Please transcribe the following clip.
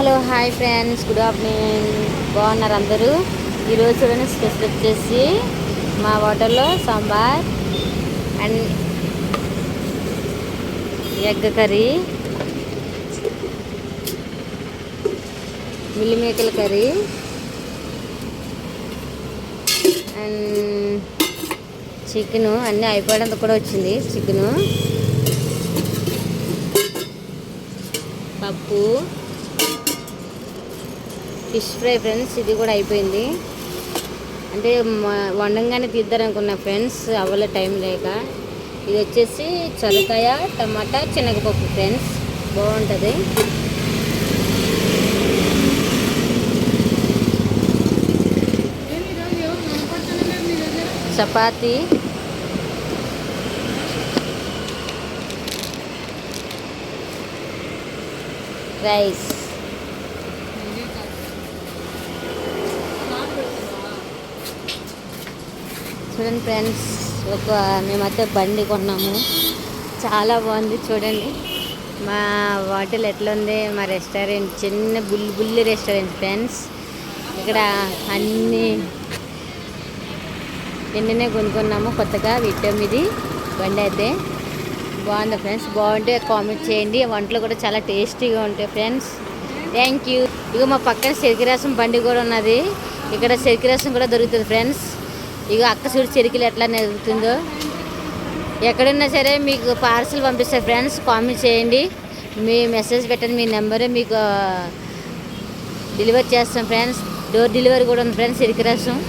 Hello hi friends, good afternoon. బాగున్నారు అందరూ? ఈరోజు చూడండి, స్పెషల్ వచ్చేసి మా హోటల్లో సాంబార్ అండ్ ఎగ్ కర్రీ, మిల్లిమేకల కర్రీ అండ్ చికెను. అన్నీ అయిపోవడంతో కూడా వచ్చింది చికెను, పప్పు, ఫిష్ ఫ్రై. ఫ్రెండ్స్ ఇది కూడా అయిపోయింది. అంటే వండంగానే తీద్దారనుకున్నా ఫ్రెండ్స్, అవ్వలే టైం లేక. ఇది వచ్చేసి సొరకాయ టమాటా శనగపప్పు ఫ్రెండ్స్, బాగుంటుంది. చపాతి, రైస్. చూడండి ఫ్రెండ్స్, మేమైతే బండి కొన్నాము, చాలా బాగుంది. చూడండి మా హోటల్ ఎట్లా ఉంది, మా రెస్టారెంట్ చిన్న బుల్లి రెస్టారెంట్ ఫ్రెండ్స్. ఇక్కడ అన్నీ నిన్ననే కొనుక్కున్నాము కొత్తగా. వీటమిది బండి అయితే బాగుంది ఫ్రెండ్స్. బాగుంటే కామెంట్ చేయండి. వంటలు కూడా చాలా టేస్టీగా ఉంటాయి ఫ్రెండ్స్. Thank you. ఇక మా పక్కన చెరుకు రసం బండి కూడా ఉన్నది. ఇక్కడ చెరుకు రసం కూడా దొరుకుతుంది ఫ్రెండ్స్. ఇక అక్క చూడు చెరుకులు ఎట్లా దొరుకుతుందో. ఎక్కడున్నా సరే మీకు పార్సల్ పంపిస్తారు ఫ్రెండ్స్. కామెంట్ చేయండి, మీ మెసేజ్ పెట్టండి, మీ నెంబరు మీకు డెలివరీ చేస్తాం ఫ్రెండ్స్. డోర్ డెలివరీ కూడా ఉంది ఫ్రెండ్స్ చెరుకు రసం.